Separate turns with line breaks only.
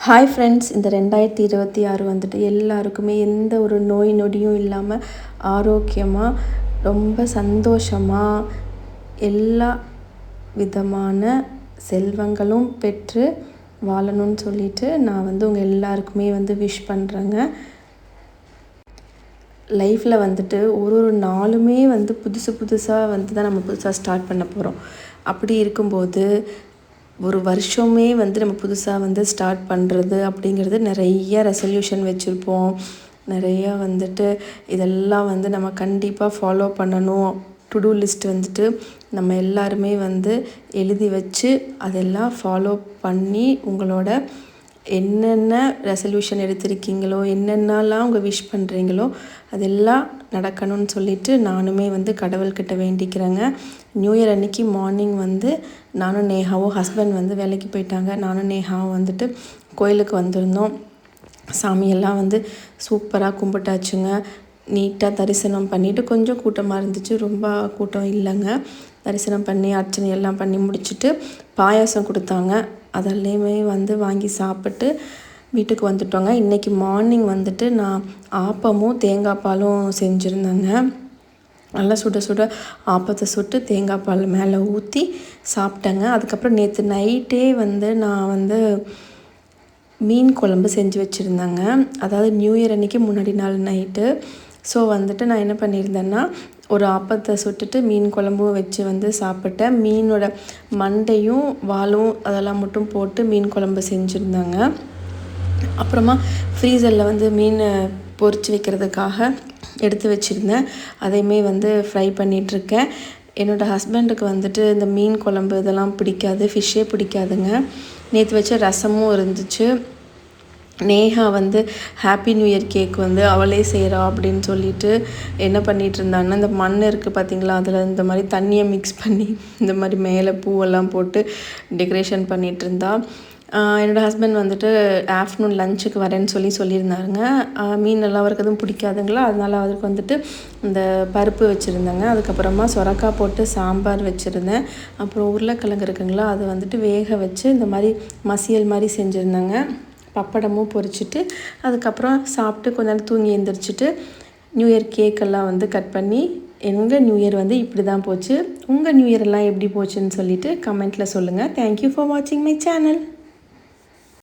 Hi friends, இந்த 2026 வந்துட்டு எல்லாருக்குமே எந்த ஒரு நோய் நொடியும் இல்லாமல் ஆரோக்கியமாக ரொம்ப சந்தோஷமாக எல்லா விதமான செல்வங்களும் பெற்று வாழணும்னு சொல்லிட்டு நான் உங்கள் எல்லாருக்குமே விஷ் பண்ணுறேங்க. லைஃப்பில் வந்துட்டு ஒரு நாளுமே புதுசு புதுசாக தான் நம்ம புதுசாக ஸ்டார்ட் பண்ண போகிறோம். அப்படி இருக்கும்போது ஒரு வருஷமே நம்ம புதுசாக ஸ்டார்ட் பண்ணுறது அப்படிங்கிறது நிறைய ரெசல்யூஷன் வச்சுருப்போம். நிறையா இதெல்லாம் நம்ம கண்டிப்பாக ஃபாலோ பண்ணணும். டு டூ லிஸ்ட் நம்ம எல்லாருமே எழுதி வச்சு அதெல்லாம் ஃபாலோ பண்ணி உங்களோட என்னென்ன ரெசல்யூஷன் எடுத்திருக்கீங்களோ, என்னென்னலாம் உங்கள் விஷ் பண்ணுறீங்களோ அதெல்லாம் நடக்கணும்னு சொல்லிட்டு நானுமே கடவுள்கிட்ட வேண்டிக்கிறேங்க. நியூ இயர் அன்றைக்கி மார்னிங் நானும் நேஹாவும் ஹஸ்பண்ட் வேலைக்கு போயிட்டாங்க. நானும் நேஹாவும் கோயிலுக்கு வந்திருந்தோம். சாமியெல்லாம் சூப்பராக கும்பிட்டாச்சுங்க. நீட்டாக தரிசனம் பண்ணிவிட்டு கொஞ்சம் கூட்டமாக இருந்துச்சு, ரொம்ப கூட்டம் இல்லைங்க. தரிசனம் பண்ணி அர்ச்சனை எல்லாம் பண்ணி முடிச்சுட்டு பாயாசம் கொடுத்தாங்க. அதெல்லாமே வாங்கி சாப்பிட்டு வீட்டுக்கு வந்துட்டோங்க. இன்றைக்கி மார்னிங் நான் ஆப்பமும் தேங்காய் பாலும் செஞ்சுருந்தேங்க. நல்லா சுட சுட ஆப்பத்தை சுட்டு தேங்காய் பால் மேலே ஊற்றி சாப்பிட்டேங்க. அதுக்கப்புறம் நேற்று நைட்டே நான் மீன் குழம்பு செஞ்சு வச்சுருந்தேங்க. அதாவது நியூ இயர் அன்றைக்கி முன்னாடி நாள் நைட்டு. ஸோ நான் என்ன பண்ணியிருந்தேன்னா, ஒரு ஆப்பத்தை சுட்டுட்டு மீன் குழம்பும் வச்சு சாப்பிட்டேன். மீனோட மண்டையும் வாலும் அதெல்லாம் மட்டும் போட்டு மீன் குழம்பு செஞ்சுருந்தாங்க. அப்புறமா ஃப்ரீசரில் மீன் பொரிச்சு வைக்கிறதுக்காக எடுத்து வச்சுருந்தேன். அதையுமே ஃப்ரை பண்ணிகிட்ருக்கேன். என்னோடய ஹஸ்பண்டுக்கு இந்த மீன் குழம்பு இதெல்லாம் பிடிக்காது, ஃபிஷ்ஷே பிடிக்காதுங்க. நேற்று வச்ச ரசமும் இருந்துச்சு. Neha happy new year cake அவளே செய்கிறா அப்படின்னு சொல்லிட்டு என்ன பண்ணிகிட்டு இருந்தாங்கன்னா, இந்த மண் இருக்குது பார்த்திங்களா, அதில் இந்த மாதிரி தண்ணியை மிக்ஸ் பண்ணி இந்த மாதிரி மேலே பூவெல்லாம் போட்டு டெக்கரேஷன் பண்ணிகிட்டு இருந்தா. என்னோடய ஹஸ்பண்ட் ஆஃப்டர்நூன் லஞ்சுக்கு வரேன்னு சொல்லியிருந்தாருங்க. மீன் எல்லாம் அவருக்கு எதுவும் பிடிக்காதுங்களா, அதனால் அவருக்கு இந்த பருப்பு வச்சுருந்தேங்க. அதுக்கப்புறமா சொரக்காய் போட்டு சாம்பார் வச்சுருந்தேன். அப்புறம் உருளைக்கிழங்கு இருக்குங்களா, அது வேக வச்சு இந்த மாதிரி மசியல் மாதிரி செஞ்சுருந்தேங்க. பப்படமும் பொரிச்சிட்டு அதுக்கப்புறம் சாப்பிட்டு கொஞ்ச நேரம் தூங்கி எழுந்திரிச்சிட்டு நியூ இயர் கேக்கெல்லாம் கட் பண்ணி எங்கள் நியூ இயர் இப்படி தான் போச்சு. உங்கள் நியூ இயர் எல்லாம் எப்படி போச்சுன்னு சொல்லிவிட்டு கமெண்ட்டில் சொல்லுங்கள். தேங்க்யூ ஃபார் வாட்சிங் மை சேனல்.